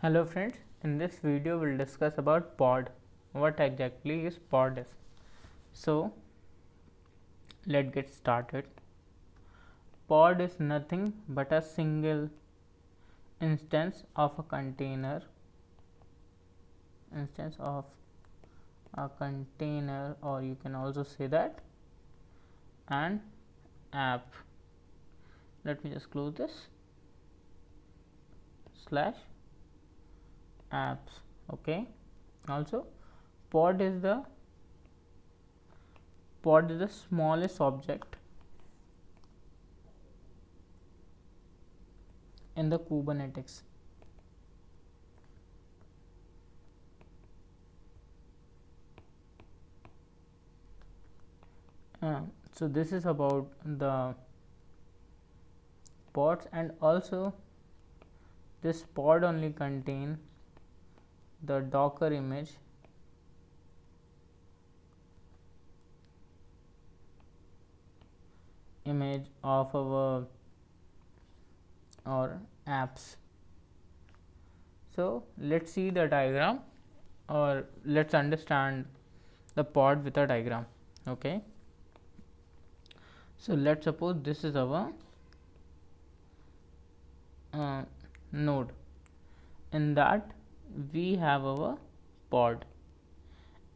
Hello friends, in this video we'll discuss about pod. What exactly is pod is. So let's get started. Pod is nothing but a single instance of a container, or you can also say that an app. Let me just close this slash apps. Okay, also pod is the smallest object in the Kubernetes. So this is about the pods, and also this pod only contain the Docker image of our apps. So let's see the diagram, or let's understand the pod with a diagram. Okay, so let's suppose this is our node. In that we have our pod,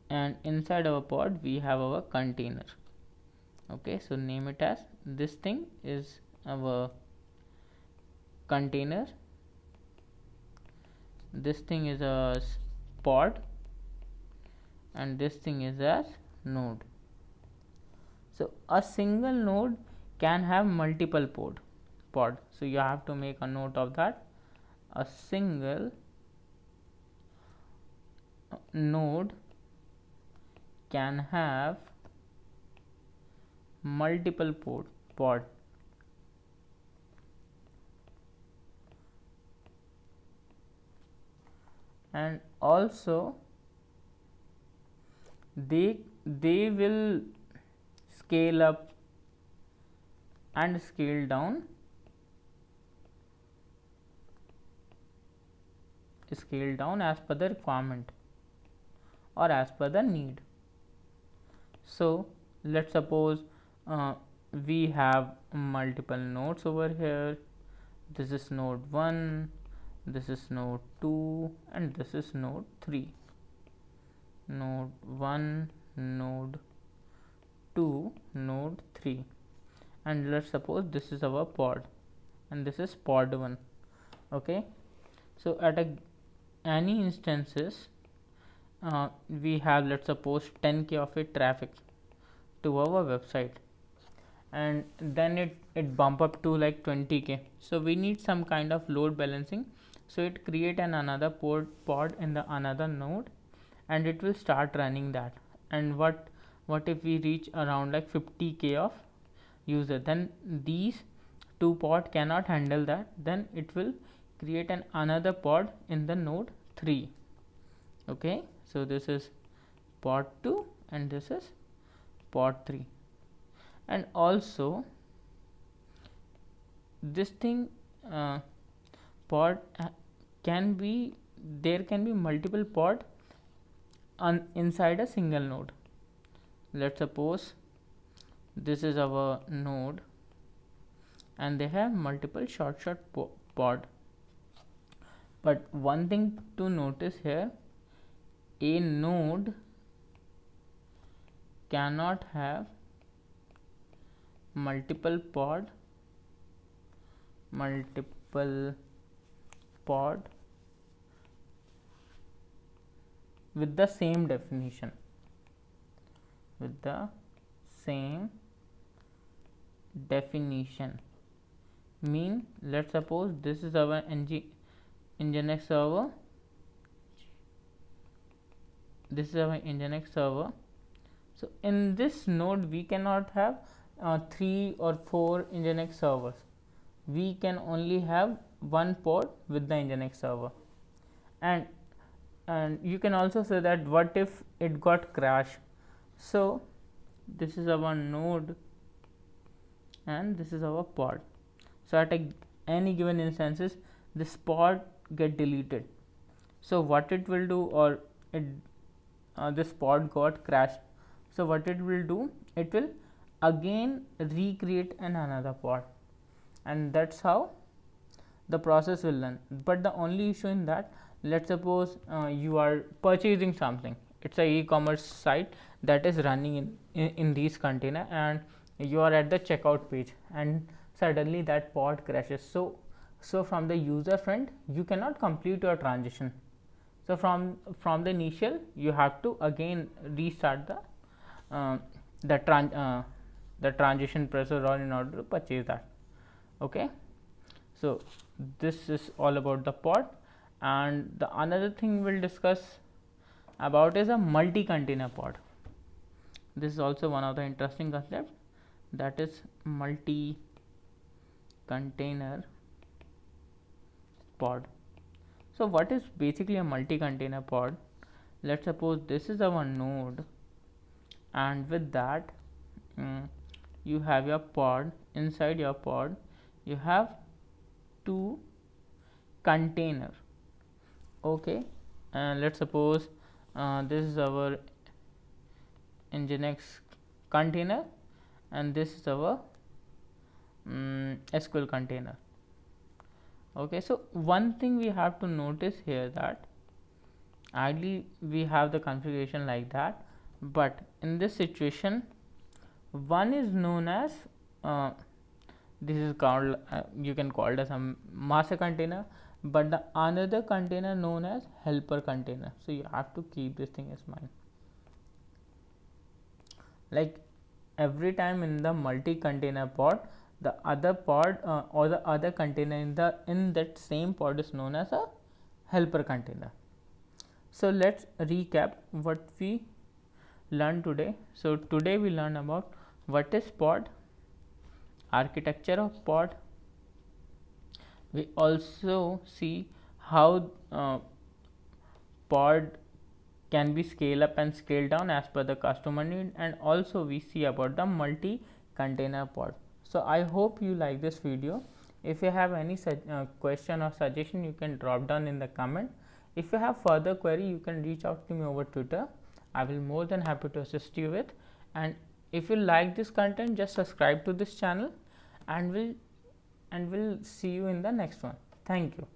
and inside our pod we have our container. Okay, so name it as, this thing is our container, this thing is a pod, and this thing is as node. So a single node can have multiple pod. So you have to make a note of that. A single node can have multiple pod. And also they will scale up and scale down as per the requirement or as per the need. So let's suppose we have multiple nodes over here. This is node 1, this is node 2, and this is node 3. Node 1, node 2, node 3, and let's suppose this is our pod and this is pod 1. Okay, so at any instances we have, let's suppose, 10k of it traffic to our website, and then it bump up to like 20k. So we need some kind of load balancing, so it create another pod in the another node, and it will start running that. And what if we reach around like 50k of user, then these two pod cannot handle that, then it will create another pod in the node 3. Okay, so this is pod 2 and this is pod 3. And also this thing pod can be multiple pod inside a single node. Let's suppose this is our node and they have multiple short pod. But one thing to notice here, a node cannot have multiple pod with the same definition, mean, let's suppose this is our Nginx server, this is our Nginx server. So in this node we cannot have 3 or 4 Nginx servers. We can only have one pod with the Nginx server. And you can also say that what if it got crash. So this is our node and this is our pod. So at any given instances this pod get deleted. So what it will do, or it this pod got crashed, so what it will do, it will again recreate another pod, and that's how the process will run. But the only issue in that, let's suppose you are purchasing something, it's a e-commerce site that is running in these container, and you are at the checkout page and suddenly that pod crashes. So from the user front you cannot complete your transaction. So from the initial you have to again restart the transition process or in order to purchase that. Okay, so this is all about the pod. And the another thing we'll discuss about is a multi-container pod. This is also one of the interesting concepts, that is multi-container pod. So what is basically a multi-container pod? Let's suppose this is our node, and with that you have your pod. Inside your pod you have two container. Okay, and let's suppose this is our Nginx container and this is our SQL container. Okay, so one thing we have to notice here, that ideally we have the configuration like that, but in this situation one is known as this is called you can call it as a master container, but the another container known as helper container. So you have to keep this thing in mind. Like every time in the multi-container pod, the other pod or the other container in that same pod is known as a helper container. So let's recap what we learned today. So today we learned about what is pod, architecture of pod. We also see how pod can be scaled up and scaled down as per the customer need, and also we see about the multi container pod. So I hope you like this video. If you have any question or suggestion, you can drop down in the comment. If you have further query, you can reach out to me over Twitter. I will more than happy to assist you with. And if you like this content, just subscribe to this channel, and we'll see you in the next one. Thank you.